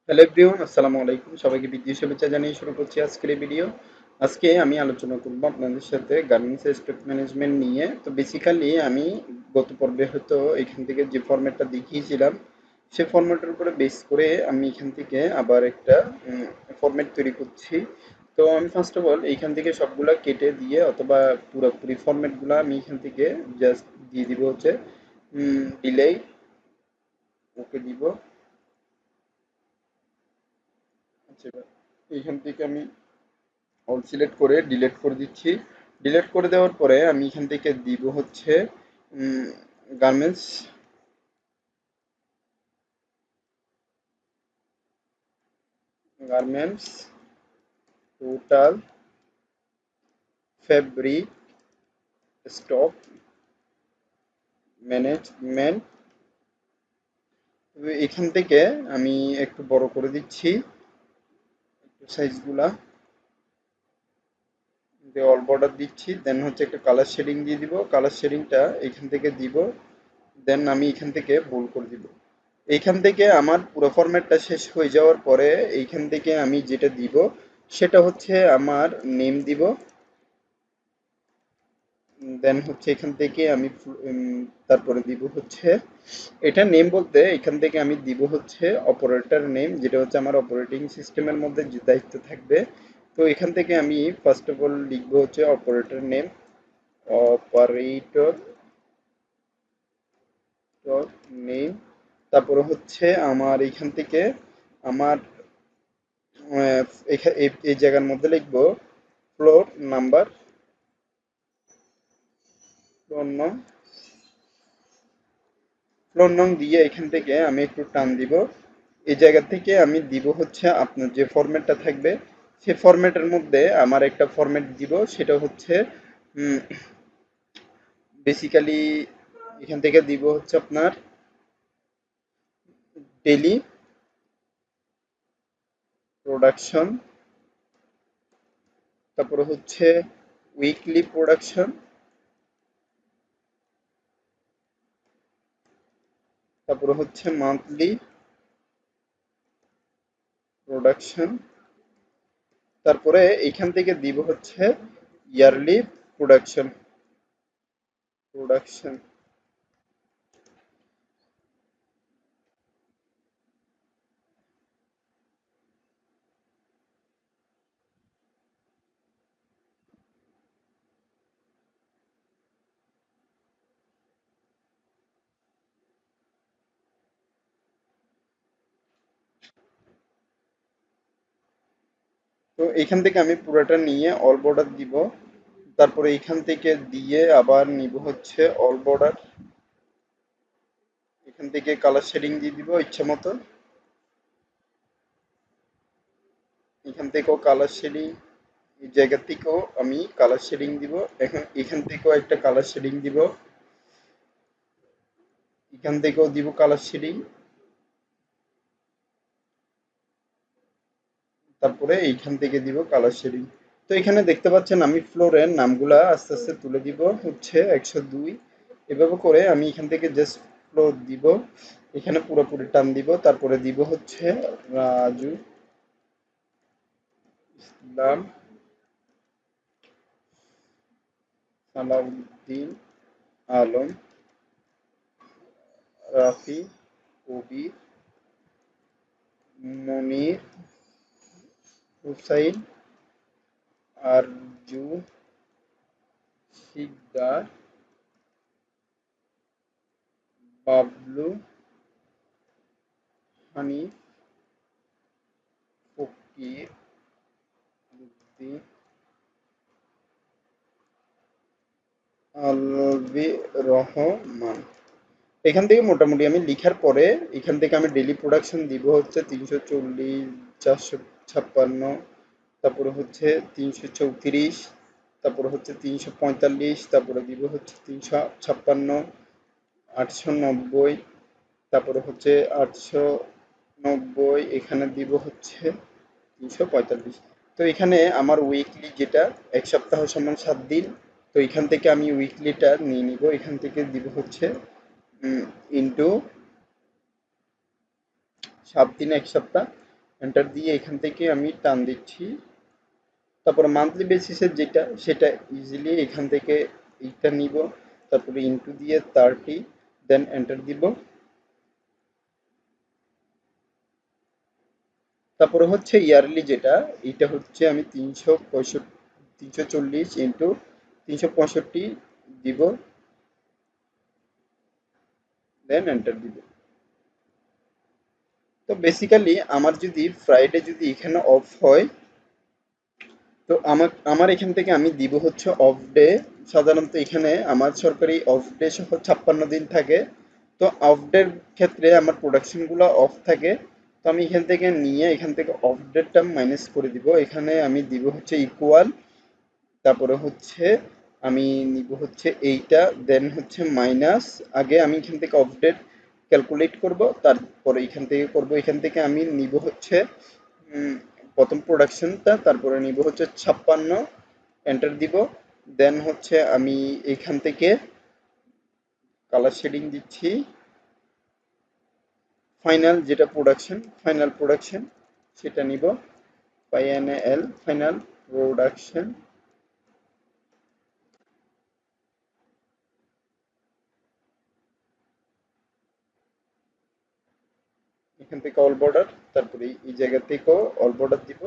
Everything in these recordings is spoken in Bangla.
হ্যালো এভরিওয়ান, আসসালামু আলাইকুম। সবাইকে বিদ্যুৎ শুভেচ্ছা জানিয়ে শুরু করছি আজকের এই ভিডিও। আজকে আমি আলোচনা করব আপনাদের সাথে গার্মেন্টস স্টক ম্যানেজমেন্ট নিয়ে। তো বেসিক্যালি আমি গত পর্বে হয়তো এখান থেকে যে ফরম্যাটটা দেখিয়েছিলাম সে ফরম্যাটের উপরে বেস করে আমি এখান থেকে আবার একটা ফরম্যাট তৈরি করছি। তো আমি ফার্স্ট অফ অল এইখান থেকে সবগুলা কেটে দিয়ে অথবা পুরোপুরি ফরম্যাটগুলো আমি এখান থেকে জাস্ট দিয়ে দিব হচ্ছে ডিলেই ওকে দিব। আচ্ছা, এবার এইখান থেকে আমি অল সিলেক্ট করে ডিলিট করে দিচ্ছি। ডিলিট করে দেওয়ার পরে আমি এখান থেকে দিব হচ্ছে garments garments total fabric stock management. এখান থেকে আমি একটু বড় করে দিচ্ছি একটু সাইজগুলা দিয়ে অল বর্ডার দিচ্ছি। দেন হচ্ছে একটা কালার শেডিং দিয়ে দিব, কালার শেডিংটা এখান থেকে দিব। দেন আমি এখান থেকে বোল্ড করে দিব। এইখান থেকে আমার পুরো ফরম্যাটটা শেষ হয়ে যাওয়ার পরে এইখান থেকে আমি যেটা দিব সেটা হচ্ছে আমার নেম দিব। দেন হচ্ছে এখান থেকে আমি তারপরে দিব হচ্ছে এটা নেম বলতে এখান থেকে আমি দিব হচ্ছে অপারেটর নেম, যেটা হচ্ছে আমার অপারেটিং সিস্টেমের মধ্যে যে দায়িত্ব থাকবে। তো এখান থেকে আমি ফার্স্ট অফ অল লিখবো হচ্ছে অপারেটর নেম, অপারেটর নেম। তারপরে হচ্ছে আমার এখান থেকে আমার এই জায়গার মধ্যে লিখবো ফ্লোর নাম্বার, ফ্লোর নং। ফ্লোর নং দিয়ে এখান থেকে আমি একটু টান দিব। এই জায়গা থেকে আমি দিব হচ্ছে আপনার যে ফরম্যাটটা থাকবে সেই ফরম্যাটের মধ্যে আমার একটা ফরম্যাট দিব, সেটা হচ্ছে বেসিক্যালি এখান থেকে দিব হচ্ছে আপনার ডেলি প্রোডাকশন, তারপরে হচ্ছে উইকলি প্রোডাকশন, তারপরে হচ্ছে মান্থলি প্রোডাকশন, তারপরে এইখান থেকে দিব হচ্ছে ইয়ারলি প্রোডাকশন। তো এখান থেকে আমি পুরোটা নিয়ে অল বর্ডার দিব। তারপরে এখান থেকে দিয়ে আবার নিব হচ্ছে অল বর্ডার। এখান থেকে কালার শেডিং দিয়ে দিব ইচ্ছা মতো। এখান থেকেও কালার শেডিং, এই জায়গা থেকেও আমি কালার শেডিং দিব। এখন এখান থেকেও একটা কালার শেডিং দিব, এখান থেকেও দিব কালার শেডিং। তারপরে এইখান থেকে দিব কালার শেডিং। তো এখানে দেখতে পাচ্ছেন আমি ফ্লোরের নামগুলা আস্তে আস্তে তুলে দিব হচ্ছে 102। এভাবে করে আমি এখান থেকে জাস্ট ফ্লোর দিব, এখানে পুরোপুরি টান দিব। তারপরে দিব হচ্ছে রাজু ইসলাম, সালাউদ্দিন আলম, রাফি, কবির, মনির, হুসাইন, আরজু, শিকদার, বাবলু, হানিফ, ফকির উদ্দিন, আলবি রহমান। এখান থেকে মোটামুটি আমি লিখার পরে এখান থেকে আমি ডেইলি প্রোডাকশন দিব হচ্ছে 340, 456, তারপরে হচ্ছে 334, তারপরে হচ্ছে 345, তারপরে দিব হচ্ছে 356, 890, তারপরে হচ্ছে 890, এখানে দিব হচ্ছে 345। তো এখানে আমার উইকলি যেটা এক সপ্তাহ সমান 7 দিন। তো এখান থেকে আমি উইকলিটা নিয়ে নিব, এখান থেকে দিব হচ্ছে ইন্টু 7 দিন এক সপ্তাহ। এন্টার দিয়ে এখান থেকে আমি টান দিচ্ছি। তারপরে মান্থলি বেসিসের যেটা সেটা ইজিলি এখান থেকে এইটা নিব, তারপরে ইনটু দিয়ে 30, দেন এন্টার দিব। তারপরে হচ্ছে ইয়ারলি যেটা, এটা হচ্ছে আমি 340 ইন্টু 365 দিব, দেন এন্টার দিব। তো বেসিক্যালি আমার যদি ফ্রাইডে যদি এখানে অফ হয়, তো আমার আমার এখান থেকে আমি দিব হচ্ছে অফ ডে। সাধারণত এখানে আমার সরকারি অফ ডে সহ 56 দিন থাকে। তো অফ ডের ক্ষেত্রে আমার প্রোডাকশনগুলো অফ থাকে। তো আমি এখান থেকে নিয়ে এখান থেকে অফ ডেটটা মাইনাস করে দিব, এখানে আমি দিব হচ্ছে ইকুয়াল, তারপরে হচ্ছে আমি নিব হচ্ছে এইটা, দেন হচ্ছে মাইনাস। আগে আমি এখান থেকে অফ ডেট ক্যালকুলেট করব, তারপরে এখান থেকে করব, এখান থেকে আমি নিব হচ্ছে উম, প্রথম প্রোডাকশনটা, তারপরে নিব হচ্ছে 56, এন্টার দিব। দেন হচ্ছে আমি এখান থেকে কালার শেডিং দিচ্ছি, ফাইনাল যেটা প্রোডাকশন, ফাইনাল প্রোডাকশন সেটা নিব, ফাইনাল ফাইনাল প্রোডাকশন। এখান থেকে অল বর্ডার, তারপরে এই জায়গা থেকেও অল বর্ডার দিব।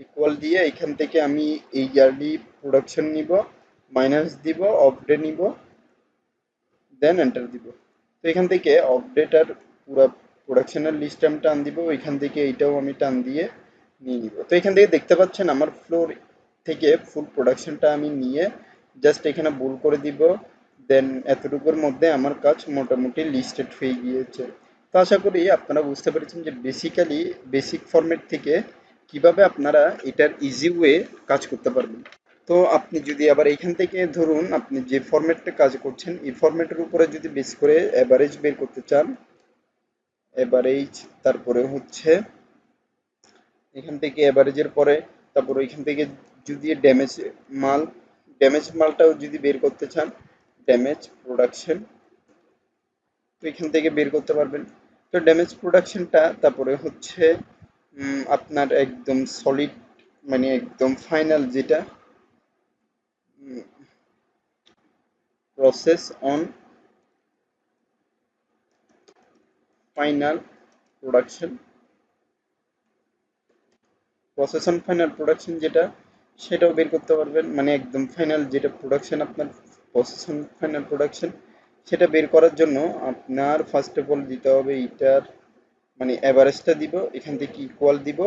ইকুয়াল দিয়ে এখান থেকে আমি এই ইয়ারলি প্রোডাকশন নিব, মাইনাস দিব, অফ ডে নিব, দেন এন্টার দিব। তো এখান থেকে অফ ডেটার পুরো প্রোডাকশনের লিস্ট আমি টান দিব, এখান থেকে এইটাও আমি টান দিয়ে নিয়ে নিব। তো এখান থেকে দেখতে পাচ্ছেন আমার ফ্লোর থেকে ফুল প্রোডাকশনটা আমি নিয়ে জাস্ট এখানে ভুল করে দিব, দেন এতটুকুর মধ্যে আমার কাজ মোটামুটি লিস্টেড হয়ে গিয়েছে। তো আশা করি আপনারা বুঝতে পেরেছেন যে বেসিক্যালি বেসিক ফরম্যাট থেকে কিভাবে আপনারা এটার ইজি ওয়ে কাজ করতে পারবেন। তো আপনি যদি আবার এইখান থেকে ধরুন আপনি যে ফরম্যাটটা কাজ করছেন এই ফরম্যাটের উপরে যদি বেস করে অ্যাভারেজ বের করতে চান, অ্যাভারেজ, তারপরে হচ্ছে এখান থেকে অ্যাভারেজের পরে তারপরে এখান থেকে যদি মাল ড্যামেজ মালটাও যদি বের করতে চান, ড্যামেজ প্রোডাকশন, তো এখান থেকে বের করতে পারবেন। তো ড্যামেজ প্রোডাকশনটা তারপরে হচ্ছে আপনার একদম সলিড, মানে একদম ফাইনাল যেটা process on final production, process on final production যেটা সেটাও বের করতে পারবেন, মানে একদম ফাইনাল যেটা প্রোডাকশন আপনার প্রসেস অন ফাইনাল প্রোডাকশন, সেটা বের করার জন্য আপনার ফার্স্ট অফ অল দিতে হবে এইটার মানে অ্যাভারেজটা দিব, এখান থেকে ইকুয়াল দিব।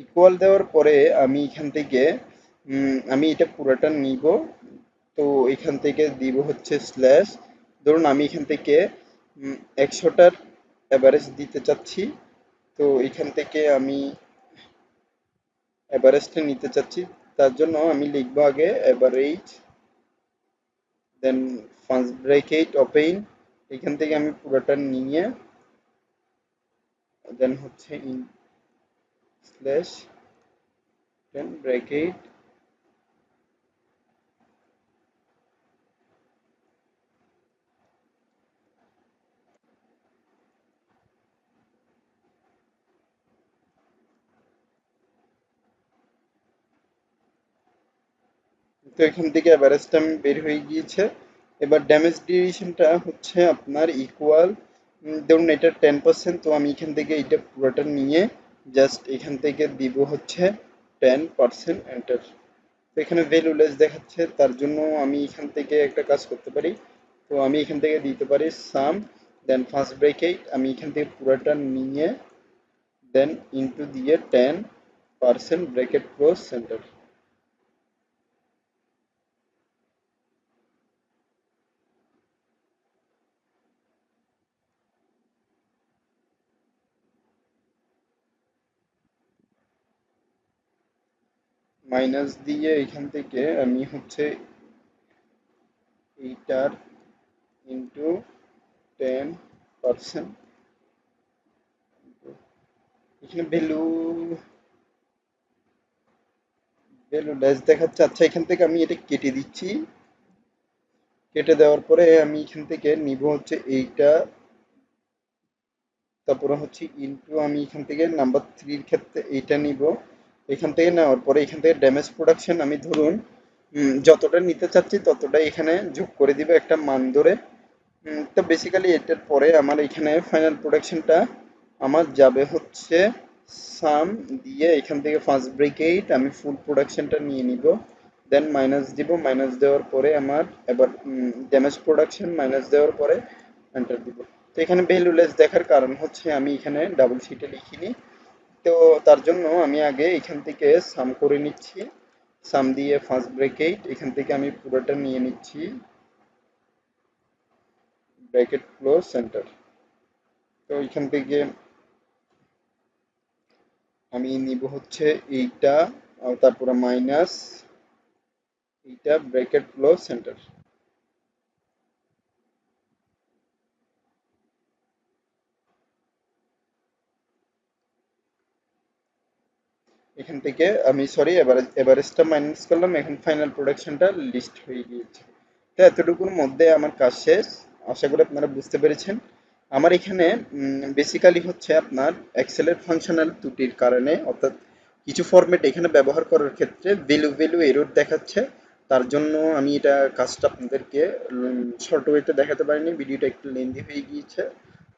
ইকুয়াল দেওয়ার পরে আমি এখান থেকে আমি এটা পুরোটা নিব, তো এখান থেকে দিব হচ্ছে স্ল্যাশ। ধরুন আমি এখান থেকে 100টার অ্যাভারেজ দিতে চাচ্ছি, তো এখান থেকে আমি এভারেজটা নিতে চাচ্ছি। তার জন্য আমি লিখবো আগে এভারেজ, দেন ফার্স্ট ব্র্যাকেট ওপেন, এখান থেকে আমি পুরোটা নিয়ে দেন হচ্ছে ইন স্ল্যাশ, দেন ব্র্যাকেট, তো এখান থেকে এভারেজটা আমি বের হয়ে গিয়েছে। এবার ড্যামেজ ডিভিশনটা হচ্ছে আপনার ইকুয়াল, ধরুন এটা 10%, তো আমি এখান থেকে এটা পুরোটা নিয়ে জাস্ট এখান থেকে দিব হচ্ছে 10% এন্টার। তো এখানে ভ্যালুলেস দেখাচ্ছে, তার জন্য আমি এখান থেকে একটা কাজ করতে পারি। তো আমি এখান থেকে দিতে পারি সাম, দেন ফার্স্ট ব্রেকেট আমি এখান থেকে পুরোটা নিয়ে দেন ইনটু দিয়ে 10% ব্রেকেট ক্লোজ সেন্টার। মাইনাস দিয়ে এখান থেকে আমি হচ্ছে এইটার ইনটু 10%, এখানে ভ্যালু লেস দেখাচ্ছে। আচ্ছা এখান থেকে আমি এটা কেটে দিচ্ছি, কেটে দেওয়ার পরে আমি এখান থেকে নিব হচ্ছে এইটা, তারপরে হচ্ছে ইনটু আমি এখান থেকে নাম্বার 3 এর ক্ষেত্রে এইটা নিব। এখান থেকে নেওয়ার পরে এখান থেকে ড্যামেজ প্রোডাকশন আমি ধরুন যতটা নিতে চাচ্ছি ততটা এখানে যোগ করে দিব একটা মান ধরে। তো বেসিক্যালি এটার পরে আমার এখানে ফাইনাল প্রোডাকশনটা আমার যাবে হচ্ছে সাম দিয়ে এখান থেকে ফার্স্ট ব্রেকেট আমি ফুল প্রোডাকশনটা নিয়ে নিব, দেন মাইনাস দিব, মাইনাস দেওয়ার পরে আমার এবার ড্যামেজ প্রোডাকশন মাইনাস দেওয়ার পরে এন্টার দিব। তো এখানে ভ্যালুলেস দেখার কারণ হচ্ছে আমি এখানে ডাবল শিটে লিখিনি। তো তার জন্য আমি আগে এখান থেকে সাম করে নিচ্ছি, সাম দিয়ে ফার্স্ট ব্রেকেট এখান থেকে আমি পুরোটা নিয়ে নিচ্ছি, ব্র্যাকেট ক্লোজ সেন্টার। তো এখান থেকে আমি নিব হচ্ছে এইটা, আর তারপরে মাইনাস এইটা, ব্র্যাকেট ক্লোজ সেন্টার। এখান থেকে আমি সরি এভারেজটা মাইনাস করলাম, এখন ফাইনাল প্রোডাকশনটা লিস্ট হয়ে গিয়েছে। তো এতটুকুর মধ্যে আমার কাজ শেষ। আশা করি আপনারা বুঝতে পেরেছেন। আমার এখানে বেসিক্যালি হচ্ছে আপনার এক্সেলের ফাংশনাল ত্রুটির কারণে, অর্থাৎ কিছু ফরম্যাট এখানে ব্যবহার করার ক্ষেত্রে ভ্যালু এরর দেখাচ্ছে। তার জন্য আমি এটা কাজটা আপনাদেরকে শর্ট ওয়েতে দেখাতে পারিনি, ভিডিওটা একটু লেন্দি হয়ে গিয়েছে।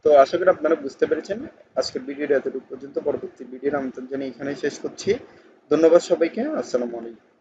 তো আশা করি আপনারা বুঝতে পেরেছেন। আজকের ভিডিওটা এতটুকু পর্যন্ত, পরবর্তী ভিডিওর আমন্ত্রণ জানিয়ে এখানেই শেষ করছি। ধন্যবাদ সবাইকে। আসসালামু আলাইকুম।